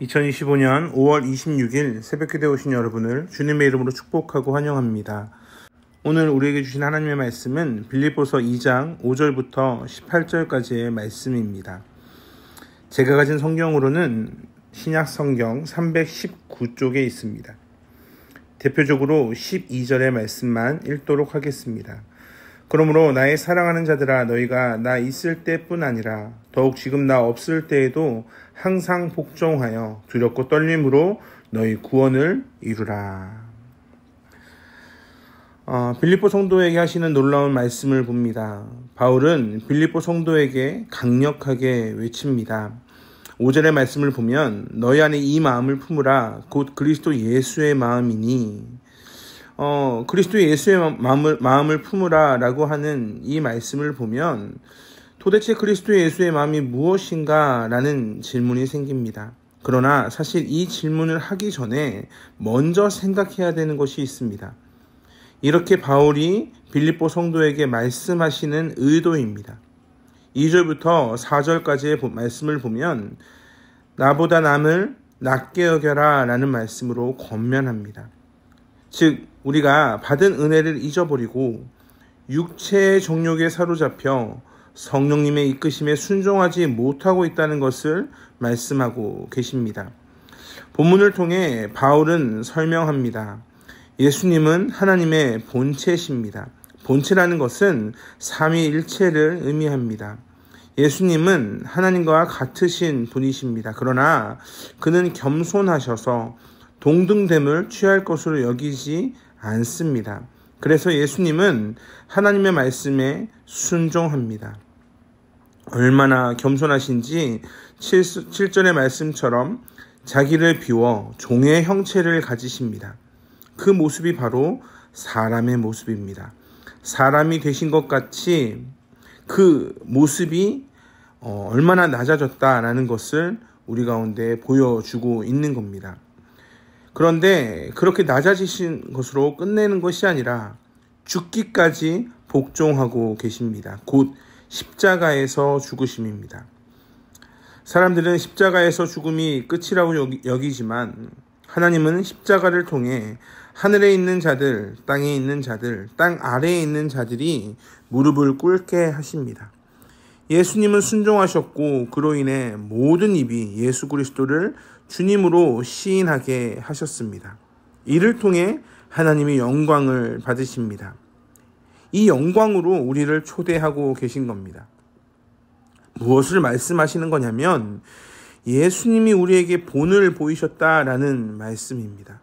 2025년 5월 26일 새벽기도에 오신 여러분을 주님의 이름으로 축복하고 환영합니다. 오늘 우리에게 주신 하나님의 말씀은 빌립보서 2장 5절부터 18절까지의 말씀입니다. 제가 가진 성경으로는 신약 성경 319쪽에 있습니다. 대표적으로 12절의 말씀만 읽도록 하겠습니다. 그러므로 나의 사랑하는 자들아, 너희가 나 있을 때뿐 아니라 더욱 지금 나 없을 때에도 항상 복종하여 두렵고 떨림으로 너희 구원을 이루라. 빌립보 성도에게 하시는 놀라운 말씀을 봅니다. 바울은 빌립보 성도에게 강력하게 외칩니다. 5절의 말씀을 보면 너희 안에 이 마음을 품으라 곧 그리스도 예수의 마음이니, 그리스도 예수의 마음을 품으라 라고 하는 이 말씀을 보면 도대체 그리스도 예수의 마음이 무엇인가 라는 질문이 생깁니다. 그러나 사실 이 질문을 하기 전에 먼저 생각해야 되는 것이 있습니다. 이렇게 바울이 빌립보 성도에게 말씀하시는 의도입니다. 2절부터 4절까지의 말씀을 보면 나보다 남을 낮게 여겨라 라는 말씀으로 권면합니다. 즉 우리가 받은 은혜를 잊어버리고 육체의 정욕에 사로잡혀 성령님의 이끄심에 순종하지 못하고 있다는 것을 말씀하고 계십니다. 본문을 통해 바울은 설명합니다. 예수님은 하나님의 본체십니다. 본체라는 것은 삼위일체를 의미합니다. 예수님은 하나님과 같으신 분이십니다. 그러나 그는 겸손하셔서 동등됨을 취할 것으로 여기지 않습니다. 그래서 예수님은 하나님의 말씀에 순종합니다. 얼마나 겸손하신지 7절의 말씀처럼 자기를 비워 종의 형체를 가지십니다. 그 모습이 바로 사람의 모습입니다. 사람이 되신 것 같이 그 모습이 얼마나 낮아졌다라는 것을 우리 가운데 보여주고 있는 겁니다. 그런데 그렇게 낮아지신 것으로 끝내는 것이 아니라 죽기까지 복종하고 계십니다. 곧 십자가에서 죽으심입니다. 사람들은 십자가에서 죽음이 끝이라고 여기지만 하나님은 십자가를 통해 하늘에 있는 자들, 땅에 있는 자들, 땅 아래에 있는 자들이 무릎을 꿇게 하십니다. 예수님은 순종하셨고 그로 인해 모든 입이 예수 그리스도를 주님으로 시인하게 하셨습니다. 이를 통해 하나님이 영광을 받으십니다. 이 영광으로 우리를 초대하고 계신 겁니다. 무엇을 말씀하시는 거냐면 예수님이 우리에게 본을 보이셨다라는 말씀입니다.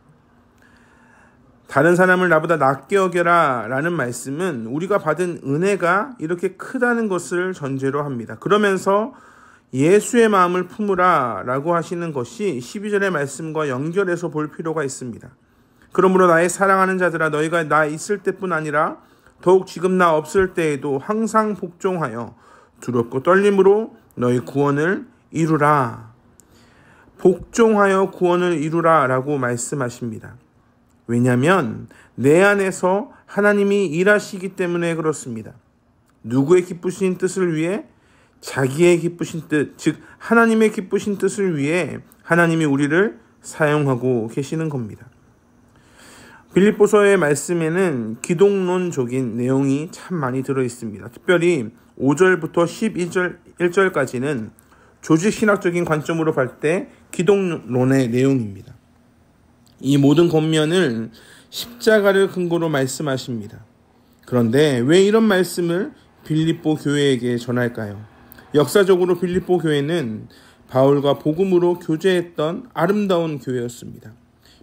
다른 사람을 나보다 낮게 여겨라 라는 말씀은 우리가 받은 은혜가 이렇게 크다는 것을 전제로 합니다. 그러면서 예수의 마음을 품으라 라고 하시는 것이 12절의 말씀과 연결해서 볼 필요가 있습니다. 그러므로 나의 사랑하는 자들아, 너희가 나 있을 때뿐 아니라 더욱 지금 나 없을 때에도 항상 복종하여 두렵고 떨림으로 너희 구원을 이루라. 복종하여 구원을 이루라 라고 말씀하십니다. 왜냐하면 내 안에서 하나님이 일하시기 때문에 그렇습니다. 누구의 기쁘신 뜻을 위해? 자기의 기쁘신 뜻, 즉 하나님의 기쁘신 뜻을 위해 하나님이 우리를 사용하고 계시는 겁니다. 빌립보서의 말씀에는 기독론적인 내용이 참 많이 들어있습니다. 특별히 5절부터 11절까지는 조직신학적인 관점으로 볼 때 기독론의 내용입니다. 이 모든 권면을 십자가를 근거로 말씀하십니다. 그런데 왜 이런 말씀을 빌립보 교회에게 전할까요? 역사적으로 빌립보 교회는 바울과 복음으로 교제했던 아름다운 교회였습니다.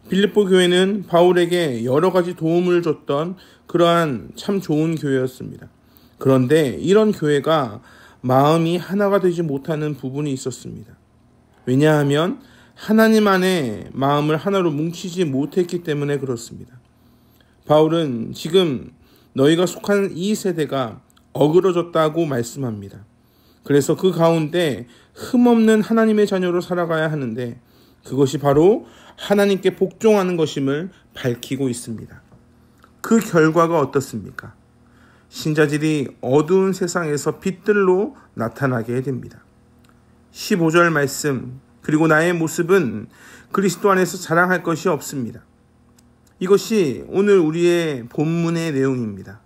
빌립보 교회는 바울에게 여러 가지 도움을 줬던 그러한 참 좋은 교회였습니다. 그런데 이런 교회가 마음이 하나가 되지 못하는 부분이 있었습니다. 왜냐하면 하나님 안에 마음을 하나로 뭉치지 못했기 때문에 그렇습니다. 바울은 지금 너희가 속한 이 세대가 어그러졌다고 말씀합니다. 그래서 그 가운데 흠없는 하나님의 자녀로 살아가야 하는데 그것이 바로 하나님께 복종하는 것임을 밝히고 있습니다. 그 결과가 어떻습니까? 신자들이 어두운 세상에서 빛들로 나타나게 됩니다. 15절 말씀 그리고 나의 모습은 그리스도 안에서 자랑할 것이 없습니다. 이것이 오늘 우리의 본문의 내용입니다.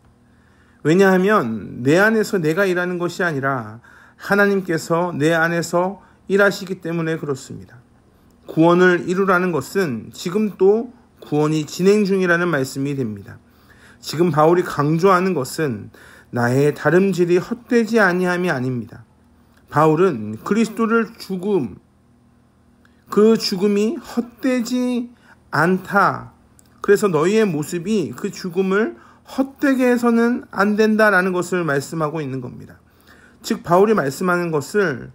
왜냐하면 내 안에서 내가 일하는 것이 아니라 하나님께서 내 안에서 일하시기 때문에 그렇습니다. 구원을 이루라는 것은 지금 또 구원이 진행 중이라는 말씀이 됩니다. 지금 바울이 강조하는 것은 나의 다름질이 헛되지 아니함이 아닙니다. 바울은 그리스도를 그 죽음이 헛되지 않다. 그래서 너희의 모습이 그 죽음을 헛되게 해서는 안 된다라는 것을 말씀하고 있는 겁니다. 즉 바울이 말씀하는 것을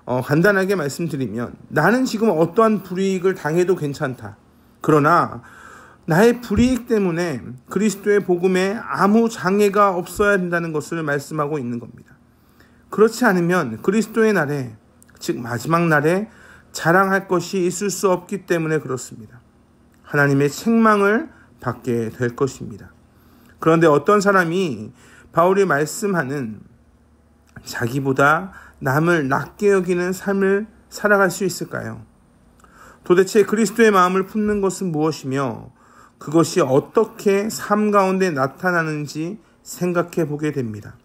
간단하게 말씀드리면 나는 지금 어떠한 불이익을 당해도 괜찮다. 그러나 나의 불이익 때문에 그리스도의 복음에 아무 장애가 없어야 된다는 것을 말씀하고 있는 겁니다. 그렇지 않으면 그리스도의 날에, 즉 마지막 날에 자랑할 것이 있을 수 없기 때문에 그렇습니다. 하나님의 책망을 받게 될 것입니다. 그런데 어떤 사람이 바울이 말씀하는 자기보다 남을 낮게 여기는 삶을 살아갈 수 있을까요? 도대체 그리스도의 마음을 품는 것은 무엇이며 그것이 어떻게 삶 가운데 나타나는지 생각해 보게 됩니다.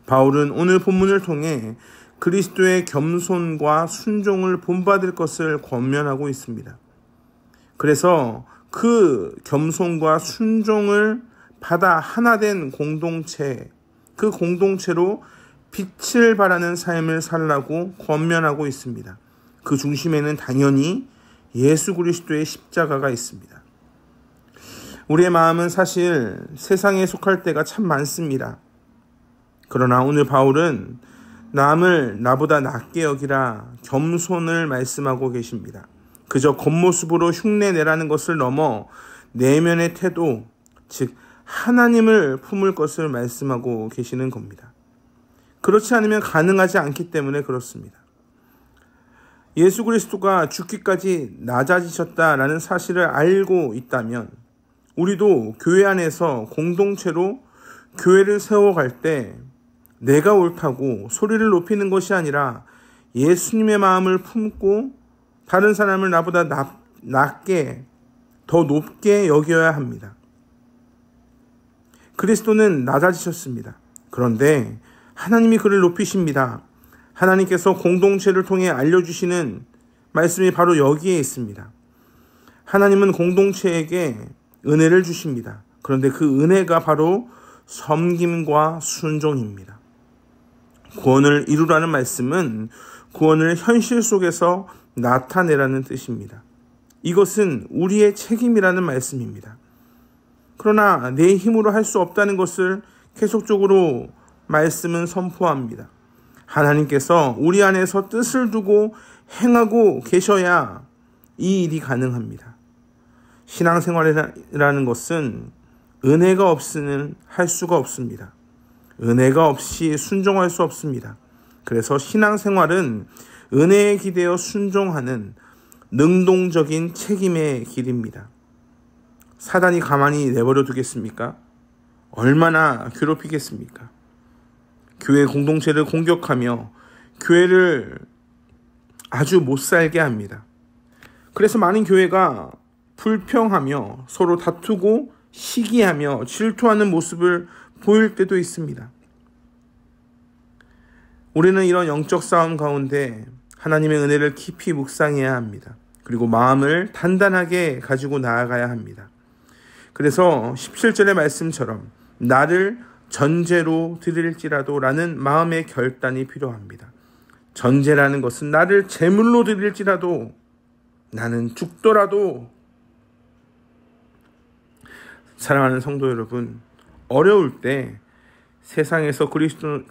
바울은 오늘 본문을 통해 그리스도의 겸손과 순종을 본받을 것을 권면하고 있습니다. 그래서 그 겸손과 순종을 받아 하나 된 공동체, 그 공동체로 빛을 발하는 삶을 살라고 권면하고 있습니다. 그 중심에는 당연히 예수 그리스도의 십자가가 있습니다. 우리의 마음은 사실 세상에 속할 때가 참 많습니다. 그러나 오늘 바울은 남을 나보다 낮게 여기라 겸손을 말씀하고 계십니다. 그저 겉모습으로 흉내내라는 것을 넘어 내면의 태도, 즉 하나님을 품을 것을 말씀하고 계시는 겁니다. 그렇지 않으면 가능하지 않기 때문에 그렇습니다. 예수 그리스도가 죽기까지 낮아지셨다라는 사실을 알고 있다면 우리도 교회 안에서 공동체로 교회를 세워갈 때 내가 옳다고 소리를 높이는 것이 아니라 예수님의 마음을 품고 다른 사람을 나보다 낮게, 더 높게 여겨야 합니다. 그리스도는 낮아지셨습니다. 그런데 하나님이 그를 높이십니다. 하나님께서 공동체를 통해 알려주시는 말씀이 바로 여기에 있습니다. 하나님은 공동체에게 은혜를 주십니다. 그런데 그 은혜가 바로 섬김과 순종입니다. 구원을 이루라는 말씀은 구원을 현실 속에서 나타내라는 뜻입니다. 이것은 우리의 책임이라는 말씀입니다. 그러나 내 힘으로 할 수 없다는 것을 계속적으로 말씀은 선포합니다. 하나님께서 우리 안에서 뜻을 두고 행하고 계셔야 이 일이 가능합니다. 신앙생활이라는 것은 은혜가 없이는 할 수가 없습니다. 은혜가 없이 순종할 수 없습니다. 그래서 신앙생활은 은혜에 기대어 순종하는 능동적인 책임의 길입니다. 사단이 가만히 내버려 두겠습니까? 얼마나 괴롭히겠습니까? 교회 공동체를 공격하며 교회를 아주 못 살게 합니다. 그래서 많은 교회가 불평하며 서로 다투고 시기하며 질투하는 모습을 보일 때도 있습니다. 우리는 이런 영적 싸움 가운데 하나님의 은혜를 깊이 묵상해야 합니다. 그리고 마음을 단단하게 가지고 나아가야 합니다. 그래서 17절의 말씀처럼 나를 전제로 드릴지라도 라는 마음의 결단이 필요합니다. 전제라는 것은 나를 제물로 드릴지라도, 나는 죽더라도. 사랑하는 성도 여러분, 어려울 때 세상에서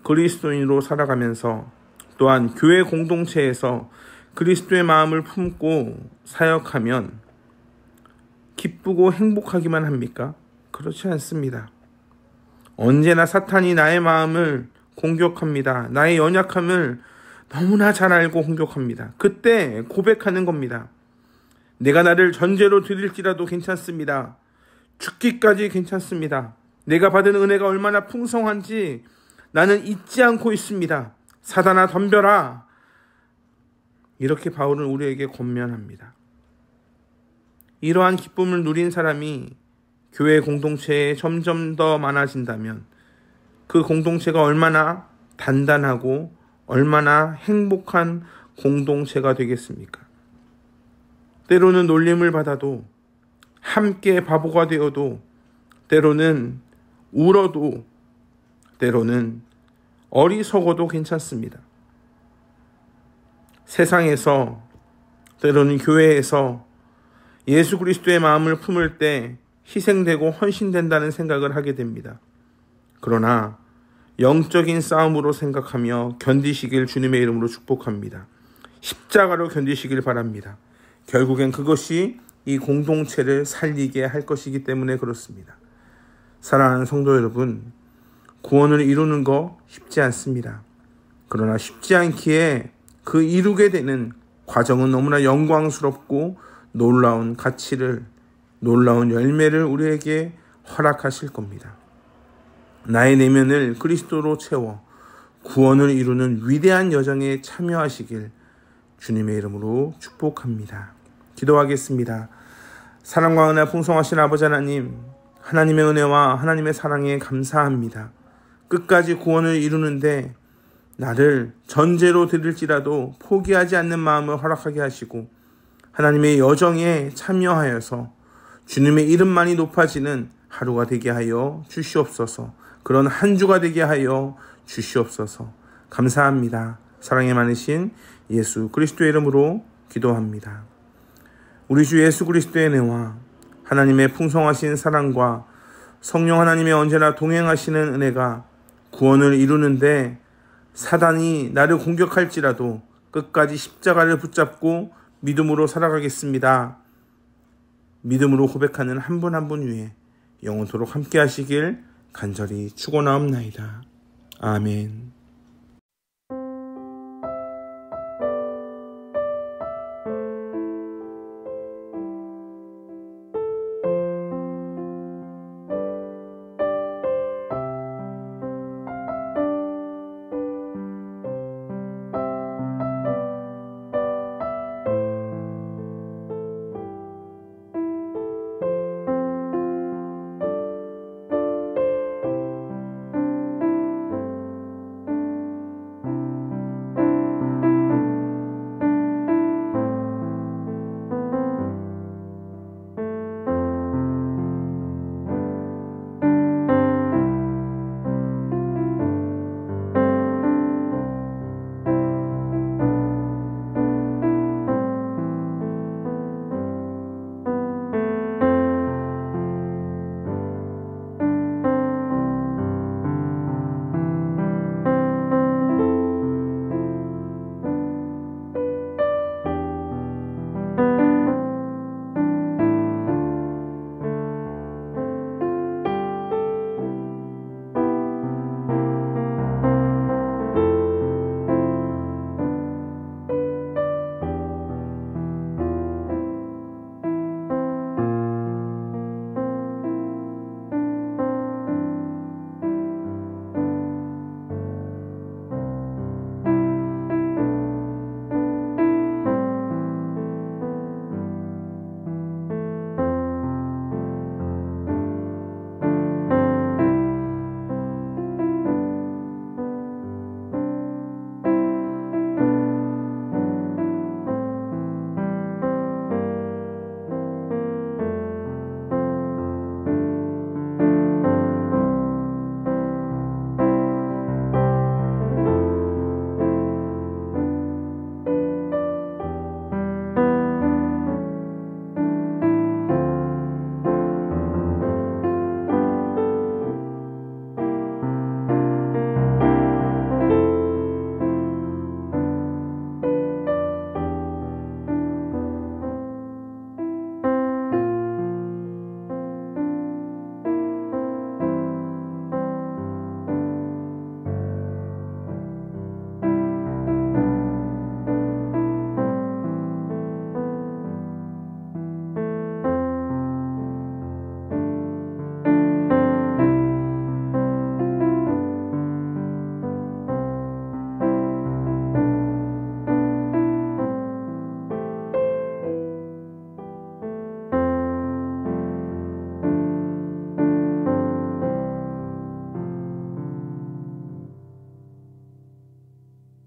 그리스도인으로 살아가면서 또한 교회 공동체에서 그리스도의 마음을 품고 사역하면 기쁘고 행복하기만 합니까? 그렇지 않습니다. 언제나 사탄이 나의 마음을 공격합니다. 나의 연약함을 너무나 잘 알고 공격합니다. 그때 고백하는 겁니다. 내가 나를 전제로 드릴지라도 괜찮습니다. 죽기까지 괜찮습니다. 내가 받은 은혜가 얼마나 풍성한지 나는 잊지 않고 있습니다. 사단아 덤벼라. 이렇게 바울은 우리에게 권면합니다. 이러한 기쁨을 누린 사람이 교회 공동체에 점점 더 많아진다면 그 공동체가 얼마나 단단하고 얼마나 행복한 공동체가 되겠습니까? 때로는 놀림을 받아도, 함께 바보가 되어도, 때로는 울어도, 때로는 어리석어도 괜찮습니다. 세상에서, 때로는 교회에서 예수 그리스도의 마음을 품을 때 희생되고 헌신된다는 생각을 하게 됩니다. 그러나 영적인 싸움으로 생각하며 견디시길 주님의 이름으로 축복합니다. 십자가로 견디시길 바랍니다. 결국엔 그것이 이 공동체를 살리게 할 것이기 때문에 그렇습니다. 사랑하는 성도 여러분, 구원을 이루는 거 쉽지 않습니다. 그러나 쉽지 않기에 그 이루게 되는 과정은 너무나 영광스럽고 놀라운 가치를, 놀라운 열매를 우리에게 허락하실 겁니다. 나의 내면을 그리스도로 채워 구원을 이루는 위대한 여정에 참여하시길 주님의 이름으로 축복합니다. 기도하겠습니다. 사랑과 은혜 풍성하신 아버지 하나님, 하나님의 은혜와 하나님의 사랑에 감사합니다. 끝까지 구원을 이루는데 나를 전제로 드릴지라도 포기하지 않는 마음을 허락하게 하시고 하나님의 여정에 참여하여서 주님의 이름만이 높아지는 하루가 되게 하여 주시옵소서. 그런 한 주가 되게 하여 주시옵소서. 감사합니다. 사랑이 많으신 예수 그리스도의 이름으로 기도합니다. 우리 주 예수 그리스도의 은혜와 하나님의 풍성하신 사랑과 성령 하나님의 언제나 동행하시는 은혜가 구원을 이루는데 사단이 나를 공격할지라도 끝까지 십자가를 붙잡고 믿음으로 살아가겠습니다. 믿음으로 고백하는 한 분 한 분 위에 영원토록 함께 하시길 간절히 축원하옵나이다. 아멘.